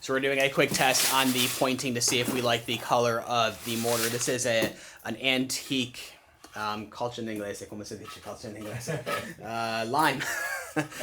So we're doing a quick test on the pointing to see if we like the color of the mortar. This is an antique, calcio in inglese, como se dice calcio en inglés? Lime.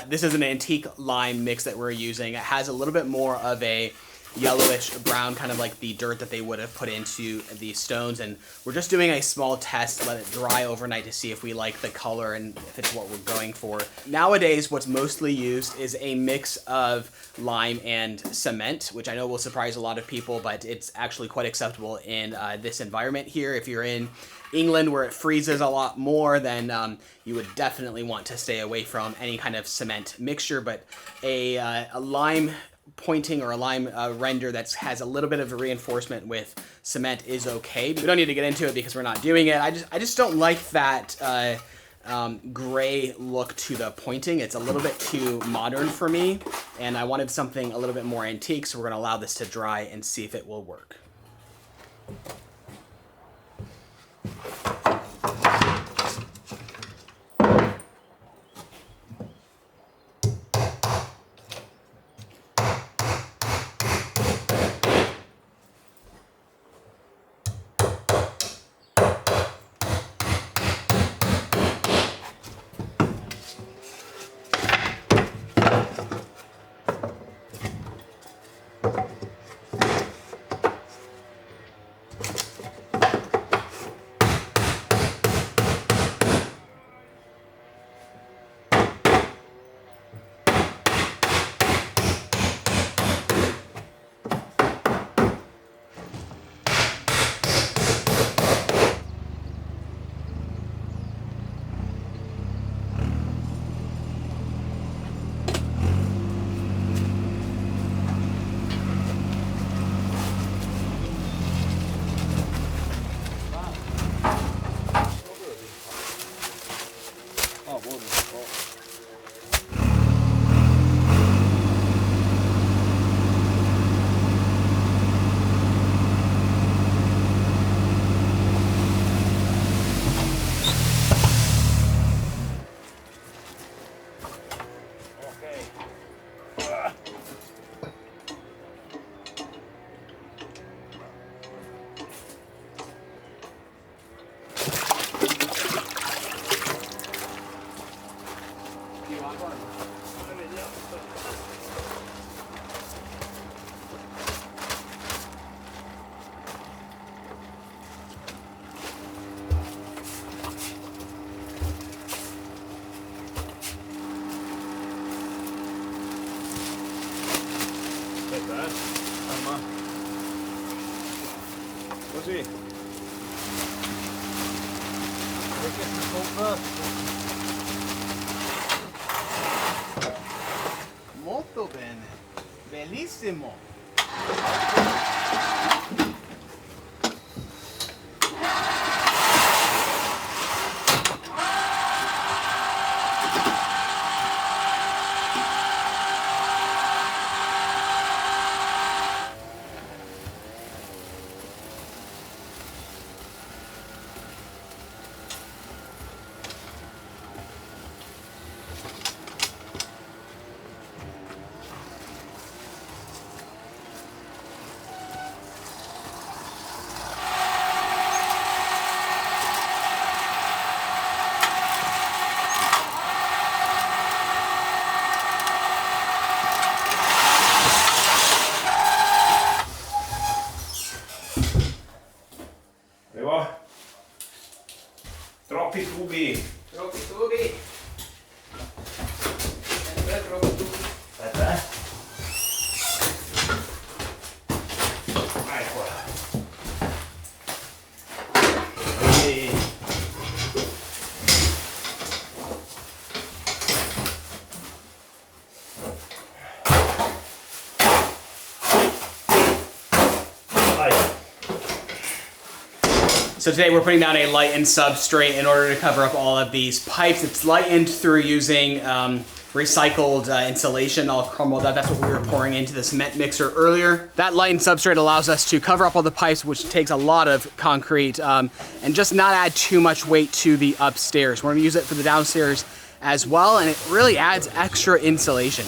This is an antique lime mix that we're using. It has a little bit more of a yellowish brown, kind of like the dirt that they would have put into the stones, and we're just doing a small test, let it dry overnight to see if we like the color and if it's what we're going for. Nowadays, what's mostly used is a mix of lime and cement, which I know will surprise a lot of people, but it's actually quite acceptable in this environment here. If you're in England where it freezes a lot more, then you would definitely want to stay away from any kind of cement mixture, but a lime pointing or a lime render that has a little bit of a reinforcement with cement is okay. We don't need to get into it because we're not doing it. I just don't like that gray look to the pointing. It's a little bit too modern for me, and I wanted something a little bit more antique, so we're going to allow this to dry and see if it will work. Così. Molto bene. Bellissimo. Troppi tubi. Troppi tubi. Sempre troppi tubi. Aspetta. Ecco. E... So today we're putting down a lightened substrate in order to cover up all of these pipes. It's lightened through using recycled insulation, all crumbled up. That's what we were pouring into the cement mixer earlier. That lightened substrate allows us to cover up all the pipes, which takes a lot of concrete, and just not add too much weight to the upstairs. We're gonna use it for the downstairs as well, and it really adds extra insulation.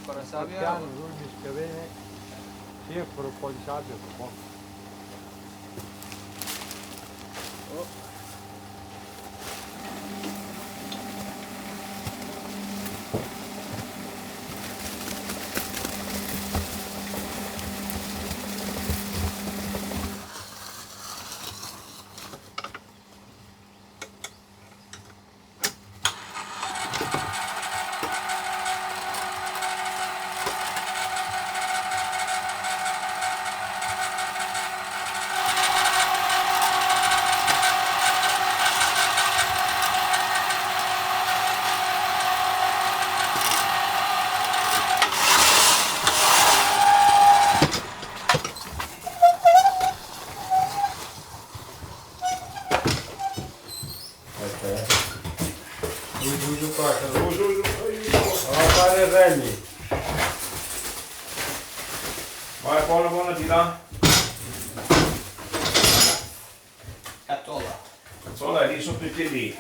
ancora sabbia? Piano, lui mischia bene. Sì, ancora un po' di sabbia, però. Giù qua, giù. Allora fare il rally. Vai, buona di là. Cazzola. Cazzola è lì sotto i piedi.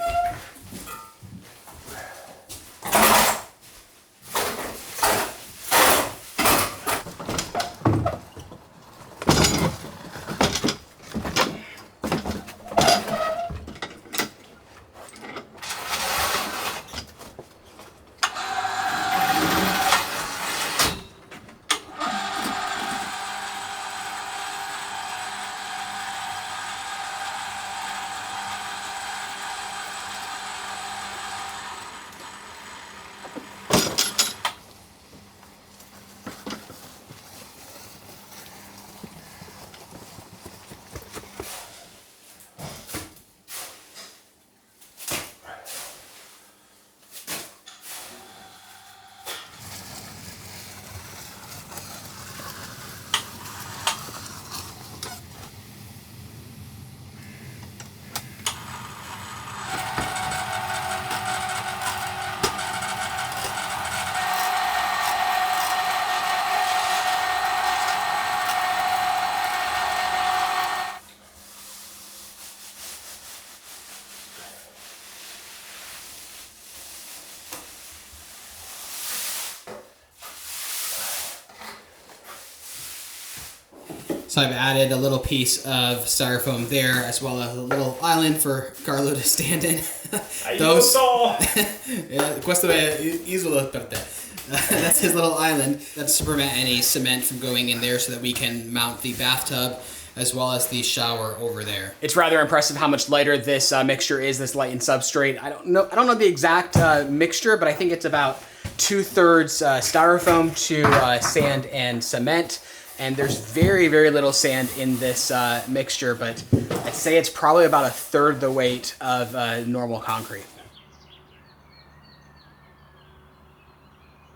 So I've added a little piece of styrofoam there, as well as a little island for Carlo to stand in. Questo è isolo per te. That's his little island. That's to prevent any cement from going in there so that we can mount the bathtub as well as the shower over there. It's rather impressive how much lighter this mixture is, this lightened substrate. I don't know the exact mixture, but I think it's about 2/3 styrofoam to sand and cement. And there's very, very little sand in this mixture, but I'd say it's probably about 1/3 the weight of normal concrete.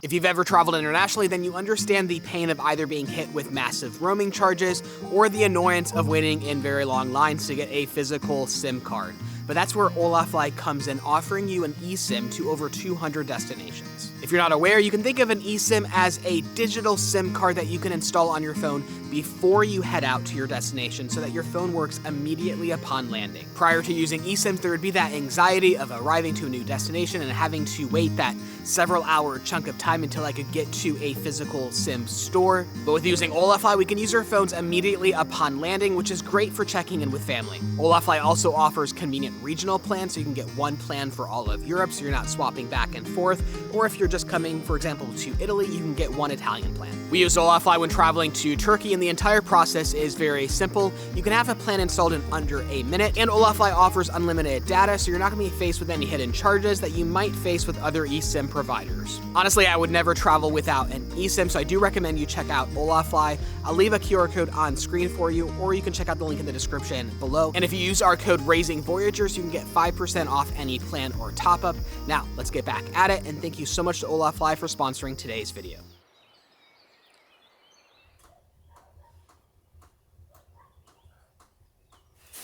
If you've ever traveled internationally, then you understand the pain of either being hit with massive roaming charges or the annoyance of waiting in very long lines to get a physical SIM card. But that's where Olafly comes in, offering you an eSIM to over 200 destinations. If you're not aware, you can think of an eSIM as a digital SIM card that you can install on your phone before you head out to your destination so that your phone works immediately upon landing. Prior to using eSIMs, there would be that anxiety of arriving to a new destination and having to wait that several hour chunk of time until I could get to a physical SIM store. But with using Olafly, we can use our phones immediately upon landing, which is great for checking in with family. Olafly also offers convenient regional plans, so you can get one plan for all of Europe, so you're not swapping back and forth. Or if you're just coming, for example, to Italy, you can get one Italian plan. We use Olafly when traveling to Turkey, and the entire process is very simple. You can have a plan installed in under a minute, and Olafly offers unlimited data, so you're not going to be faced with any hidden charges that you might face with other eSIM providers. Honestly, I would never travel without an eSIM, so I do recommend you check out Olafly. I'll leave a QR code on screen for you, or you can check out the link in the description below. And if you use our code Voyagers, you can get 5% off any plan or top-up. Now, let's get back at it, and thank you so much to Olafly for sponsoring today's video.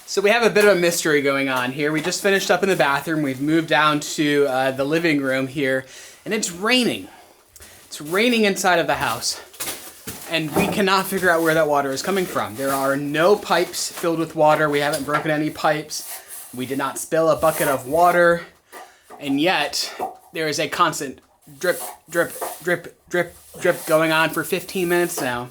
So we have a bit of a mystery going on here. We just finished up in the bathroom. We've moved down to the living room here, and it's raining. It's raining inside of the house, and we cannot figure out where that water is coming from. There are no pipes filled with water. We haven't broken any pipes. We did not spill a bucket of water, and yet there is a constant drip, drip, drip, drip, drip going on for 15 minutes now.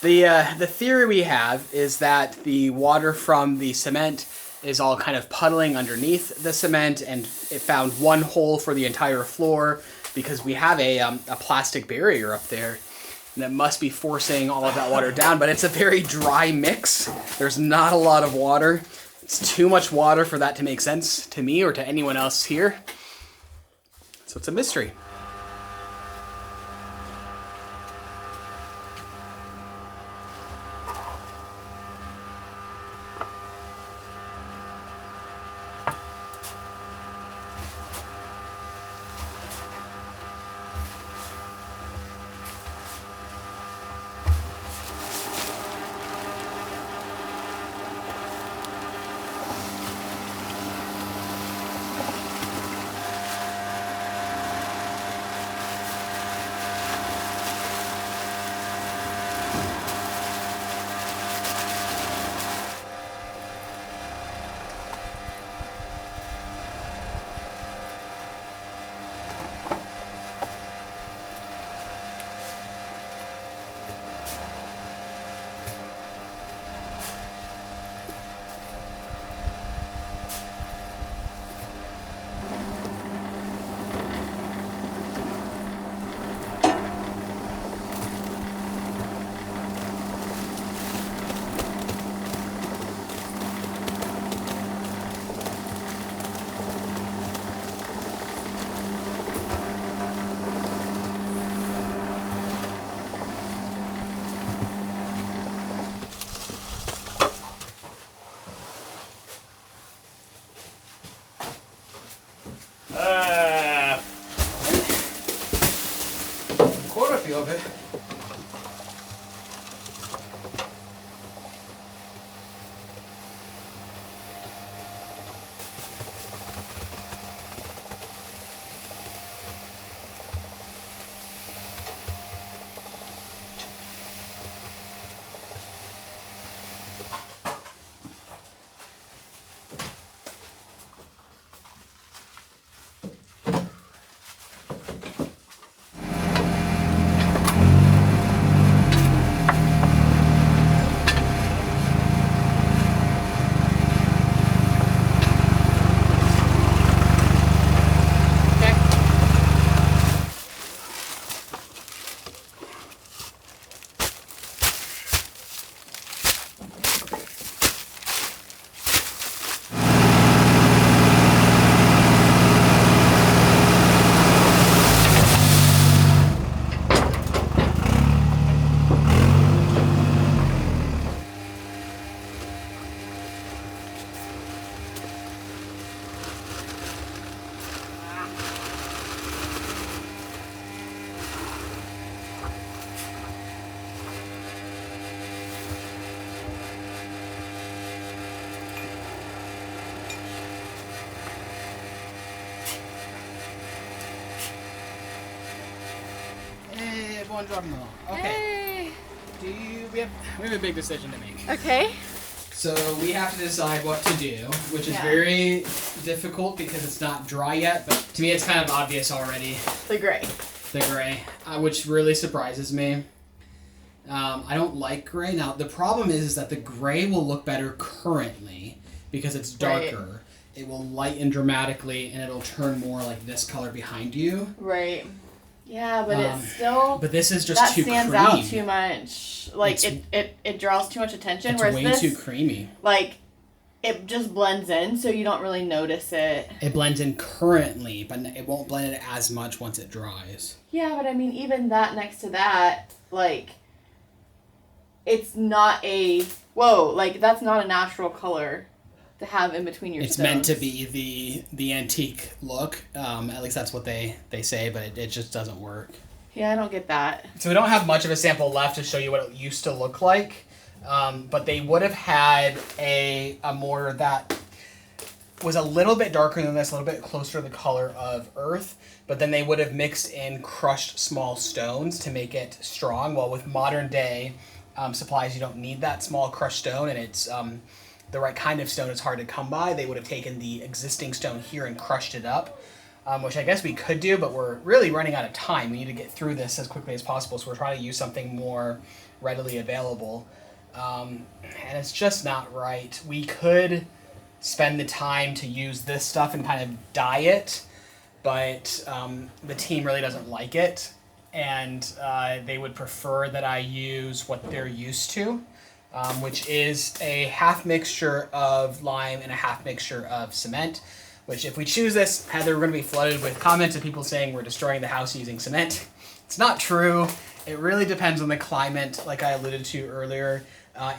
The theory we have is that the water from the cement is all kind of puddling underneath the cement, and it found one hole for the entire floor because we have a plastic barrier up there that must be forcing all of that water down, but it's a very dry mix. There's not a lot of water. It's too much water for that to make sense to me or to anyone else here. So it's a mystery. Quite a few of it. Buongiorno. Okay. Hey. We have a big decision to make. Okay. So we have to decide what to do, which is Yeah. very difficult because it's not dry yet, but to me it's kind of obvious already. The gray. The gray, which really surprises me. I don't like gray. Now, the problem is that the gray will look better currently because it's darker. Right. It will lighten dramatically and it'll turn more like this color behind you. Right. Yeah, but it's still... But this is just that too stands creamy. out too much. Like, it draws too much attention. It's whereas way this, too creamy. Like, it just blends in, so you don't really notice it. It blends in currently, but it won't blend in as much once it dries. Yeah, but I mean, even that next to that, like, it's not a... Whoa, like, that's not a natural color to have in between your stones. It's meant to be the antique look. At least that's what they say, but it just doesn't work. Yeah, I don't get that. So we don't have much of a sample left to show you what it used to look like, but they would have had a mortar that was a little bit darker than this, a little bit closer to the color of earth, but then they would have mixed in crushed small stones to make it strong. Well, with modern day supplies, you don't need that small crushed stone, and it's the right kind of stone is hard to come by. They would have taken the existing stone here and crushed it up. which I guess we could do, but we're really running out of time. We need to get through this as quickly as possible, so we're trying to use something more readily available. And it's just not right. We could spend the time to use this stuff and kind of dye it, but the team really doesn't like it, and they would prefer that I use what they're used to, which is a half mixture of lime and a half mixture of cement, which if we choose this, Heather, we're going to be flooded with comments of people saying we're destroying the house using cement. It's not true. It really depends on the climate, like I alluded to earlier.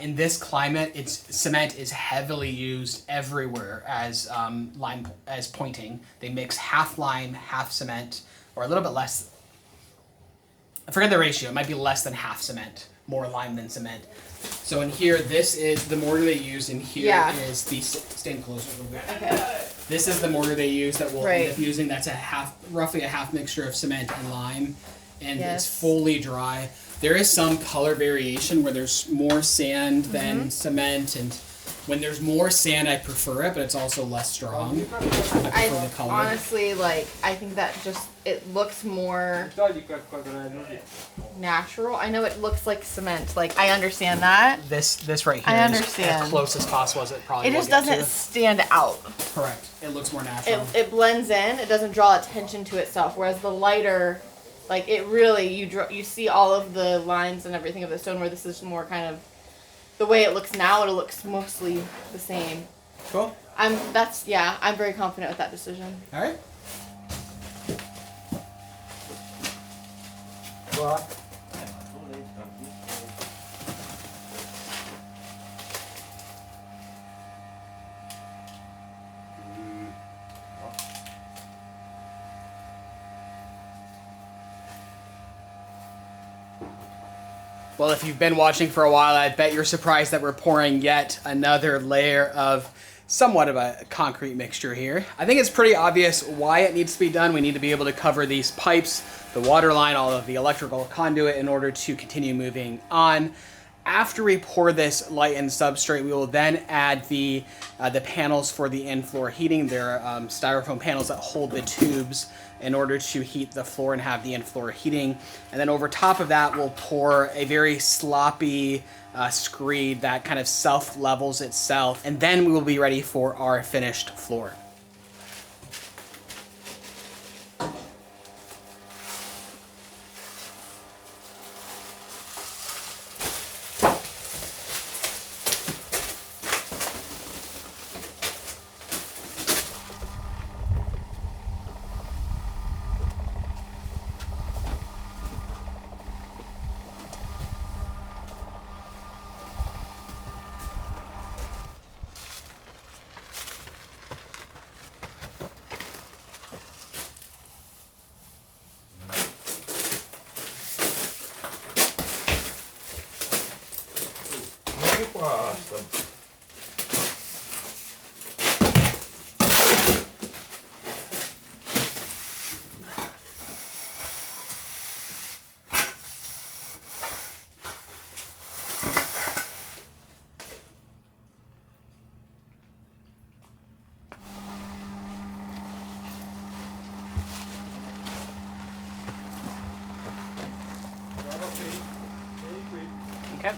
In this climate, cement is heavily used everywhere as lime as pointing. They mix half lime, half cement, or a little bit less. I forget the ratio. It might be less than half cement, more lime than cement. So in here, this is the mortar they use. In here is the stand closer a little bit. Okay. This is the mortar they use that we'll end up using. That's roughly a half mixture of cement and lime, and it's fully dry. There is some color variation where there's more sand than cement, and when there's more sand, I prefer it, but it's also less strong. I prefer the color. Honestly, I think that it looks more natural. I know it looks like cement. I understand that. This right here is as close as possible as it probably will. It just doesn't stand out. Correct. It looks more natural. It blends in. It doesn't draw attention to itself. Whereas the lighter, it really you see all of the lines and everything of the stone. Where this is more kind of the way it looks now. It looks mostly the same. Cool. I'm very confident with that decision. All right. What? Well, if you've been watching for a while, I bet you're surprised that we're pouring yet another layer of somewhat of a concrete mixture here. I think it's pretty obvious why it needs to be done. We need to be able to cover these pipes, the water line, all of the electrical conduit in order to continue moving on. After we pour this lightened substrate, we will then add the panels for the in-floor heating. They're styrofoam panels that hold the tubes in order to heat the floor and have the in-floor heating. And then over top of that, we'll pour a very sloppy screed that kind of self-levels itself. And then we will be ready for our finished floor. Okay.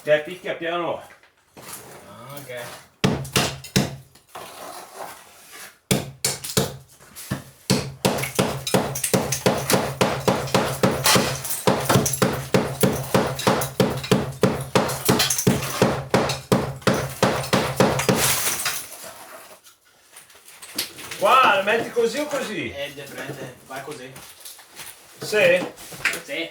Te picchia piano. Okay. Qua, metti così o così? È differente, vai così. Sì? Sì.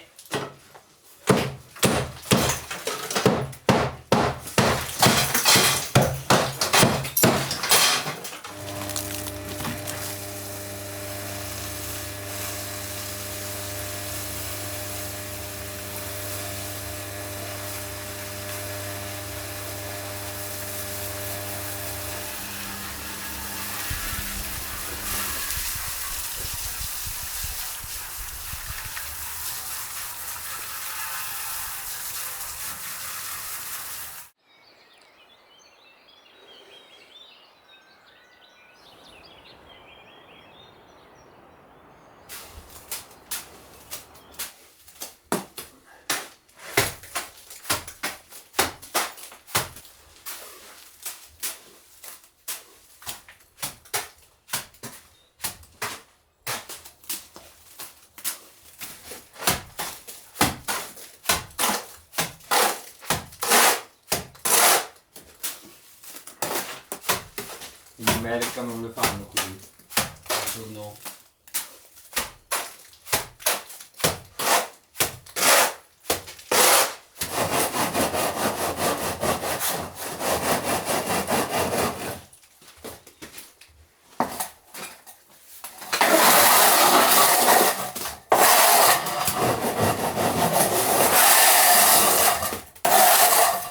In America non le fanno così. No.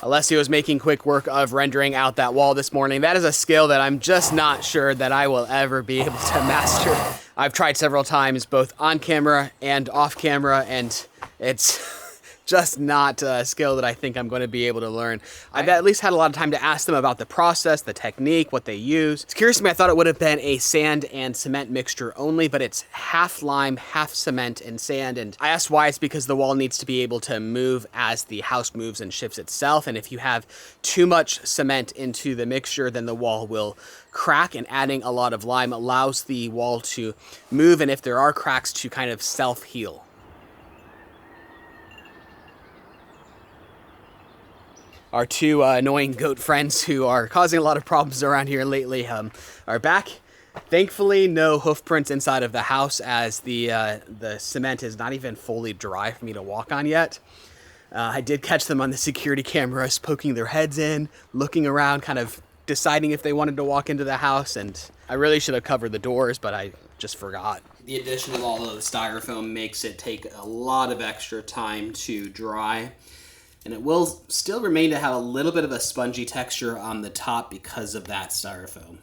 Alessio was making quick work of rendering out that wall this morning. That is a skill that I'm just not sure that I will ever be able to master. I've tried several times, both on camera and off camera, and it's just not a skill that I think I'm going to be able to learn. I've at least had a lot of time to ask them about the process, the technique, what they use. It's curious to me, I thought it would have been a sand and cement mixture only, but it's half lime, half cement and sand. And I asked why. It's because the wall needs to be able to move as the house moves and shifts itself. And if you have too much cement into the mixture, then the wall will crack, and adding a lot of lime allows the wall to move, and if there are cracks, to kind of self-heal. Our two annoying goat friends who are causing a lot of problems around here lately are back. Thankfully, no hoof prints inside of the house, as the cement is not even fully dry for me to walk on yet. I did catch them on the security cameras poking their heads in, looking around, kind of deciding if they wanted to walk into the house, and I really should have covered the doors, but I just forgot. The addition of all of the styrofoam makes it take a lot of extra time to dry. And it will still remain to have a little bit of a spongy texture on the top because of that styrofoam.